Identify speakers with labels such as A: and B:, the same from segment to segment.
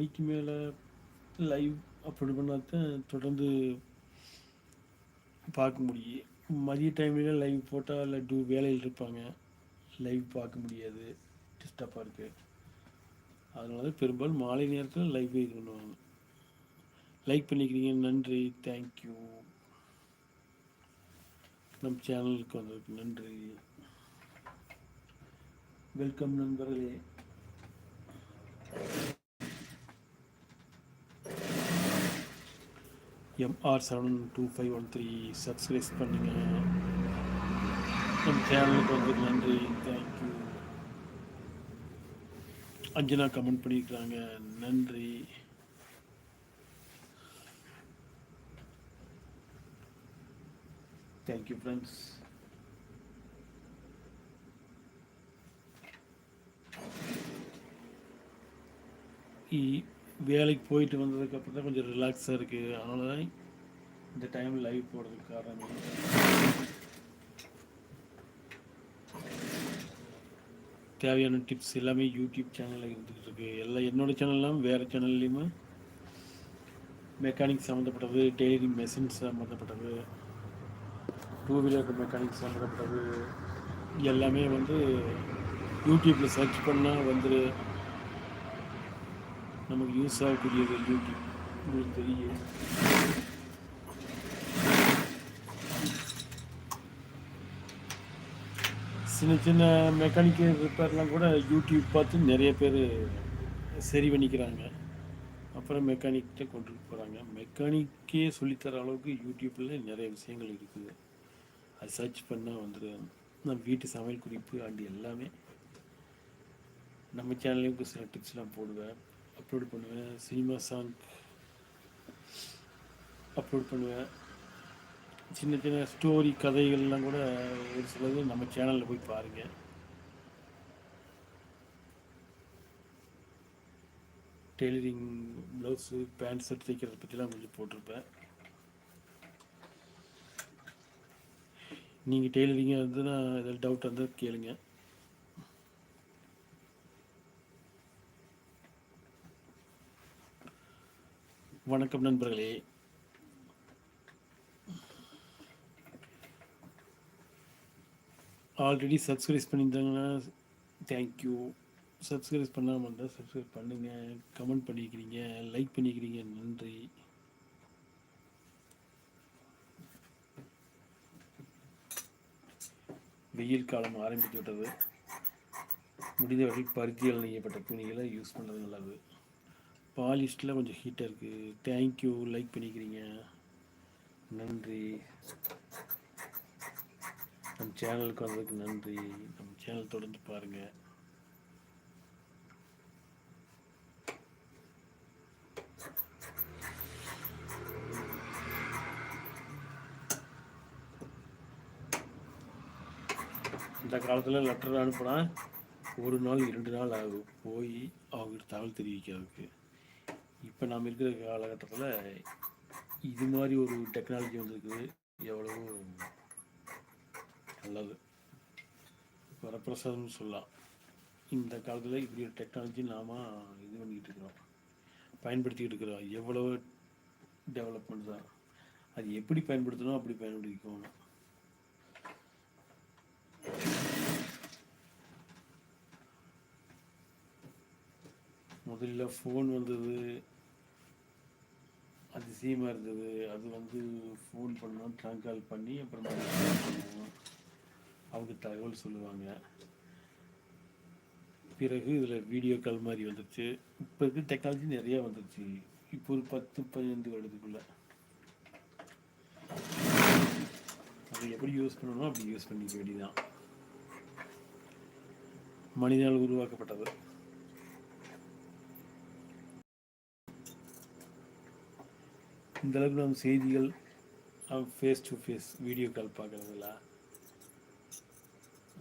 A: மணிக்கு மேலே லைவ் அப்படி பண்ணால் தான் தொடர்ந்து பார்க்க முடியும். மதிய டைமில் லைவ் போட்டால் இல்லை வேலையில் இருப்பாங்க, லைவ் பார்க்க முடியாது, டிஸ்டர்பாக இருக்குது. அதனால பெரும்பாலும் மாலை நேரத்தில் லைவ் இது பண்ணுவாங்க. லைக் பண்ணிக்கிறீங்க, நன்றி, தேங்க்யூ. நம் சேனலுக்கு வந்ததுக்கு நன்றி. வெல்கம் நண்பர்களே. MR72513 சப்ஸ்கிரைப் பண்ணுங்க. நம் சேனலுக்கு வந்ததுக்கு நன்றி, தேங்க்யூ. அஞ்சனா கமெண்ட் பண்ணியிருக்கிறாங்க, நன்றி. Thank you friends. வேலைக்கு போயிட்டு வந்ததுக்கப்புறம் தான் கொஞ்சம் ரிலாக்ஸாக இருக்குது. அதனால தான் இந்த டைம் லைவ் போடுறதுக்கு காரணம். தேவையான டிப்ஸ் எல்லாமே யூடியூப் சேனலில் இருந்துகிட்டு இருக்கு. எல்லாம் என்னோடய சேனல்லாம் வேறு சேனல்லையுமே மெக்கானிக் சம்மந்தப்பட்டது, டெய்லரிங் மெஷின்ஸ் சம்மந்தப்பட்டது, டூ வீலர் மெக்கானிக் சம்மந்தப்பட்டது எல்லாமே வந்து யூடியூப்பில் சர்ச் பண்ணால் வந்து நமக்கு யூஸ் ஆகக்கூடியது. யூடியூப் உங்களுக்கு தெரியும். சின்ன சின்ன மெக்கானிக்கல் ரிப்பேர்லாம் கூட யூடியூப் பார்த்து நிறைய பேர் சரி பண்ணிக்கிறாங்க. அப்புறம் மெக்கானிக்கிட்ட கொண்டு போகிறாங்க. மெக்கானிக்கே சொல்லித்தர அளவுக்கு யூடியூப்பில் நிறைய விஷயங்கள் இருக்குது. அது சர்ச் பண்ணால் வந்துடும். நான் வீட்டு சமையல் குறிப்பு அண்டு எல்லாமே நம்ம சேனல்லையும் சில டிப்ஸ்லாம் போடுவேன், அப்லோட் பண்ணுவேன். சினிமா சாங் அப்லோட் பண்ணுவேன். சின்ன சின்ன ஸ்டோரி கதைகள்லாம் கூட ஒரு சிலது நம்ம சேனலில் போய் பாருங்கள். டெய்லரிங் ப்ளவுஸு, பேண்ட் ஷர்ட் தைக்கிறத பற்றிலாம் கொஞ்சம் போட்டிருப்பேன். நீங்கள் டெய்லரிங்காக இருந்ததுன்னா ஏதாவது டவுட் இருந்தால் கேளுங்க. வணக்கம் நண்பர்களே. ஆல்ரெடி சப்ஸ்கிரைப் பண்ணியிருந்தாங்கன்னா தேங்க்யூ. சப்ஸ்கிரைப் பண்ணாமல் இருந்தால் சப்ஸ்கிரைப் பண்ணுங்கள். கமெண்ட் பண்ணிக்கிறீங்க, லைக் பண்ணிக்கிறீங்க, நன்றி. வெயில் காலம் ஆரம்பித்து விட்டது. முடிந்த வரை பருத்தியால் நெய்யப்பட்ட துணிகளை யூஸ் பண்ணுறது நல்லது. பாலிஸ்டில் கொஞ்சம் ஹீட்டாக இருக்குது. தேங்க்யூ, லைக் பண்ணிக்கிறீங்க, நன்றி. நம் சேனலுக்கு வந்ததுக்கு நன்றி. நம்ம சேனல் தொடர்ந்து பாருங்கள். இந்த காலத்தில் லெட்டர் அனுப்புனா ஒரு நாள் 2 நாள் ஆகும் போய் அவங்ககிட்ட தகவல் தெரிவிக்கிறதுக்கு. இப்போ நாம் இருக்கிற காலகட்டத்தில் இது மாதிரி ஒரு டெக்னாலஜி வந்துருக்குது. எவ்வளவோ நல்லது, வரப்பிரசாதம்னு சொல்லலாம். இந்த காலத்தில் இப்படி ஒரு டெக்னாலஜி நாம் இது பண்ணிக்கிட்டு இருக்கிறோம், பயன்படுத்திக்கிட்டு இருக்கிறோம். எவ்வளோ டெவலப்மெண்ட் தான். அது எப்படி பயன்படுத்தணும் அப்படி பயன்படுத்திக்கணும். முதல்ல ஃபோன் வந்தது, அதிசயமாக இருந்தது. அது வந்து ஃபோன் பண்ணோம், ட்ரங்க் கால் பண்ணி அப்புறம் அவங்க தகவல் சொல்லுவாங்க. பிறகு இதில் வீடியோ கால் மாதிரி வந்துருச்சு. இப்போ இருக்க டெக்னாலஜி நிறையா வந்துருச்சு. இப்போ ஒரு 10-15 வருடத்துக்குள்ளே அதை எப்படி யூஸ் பண்ணணும் அப்படி யூஸ் பண்ணிக்க வேண்டியதான். மனிதனால் உருவாக்கப்பட்டது. இந்த அளவுக்கு நம்ம செய்திகள் face to face video call பார்க்குறதில்ல,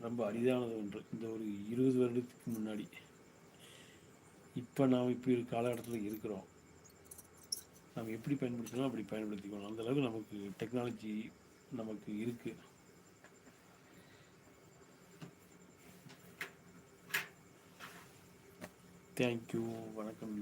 A: ரொம்ப அரிதானது ஒன்று. இந்த ஒரு 20 வருடத்துக்கு முன்னாடி. இப்போ நாம் இப்படி ஒரு காலகட்டத்தில் இருக்கிறோம். நம்ம எப்படி பயன்படுத்தணும் அப்படி பயன்படுத்திக்கணும். அந்தளவுக்கு நமக்கு டெக்னாலஜி நமக்கு இருக்குது. தேங்க்யூ, வணக்கம்.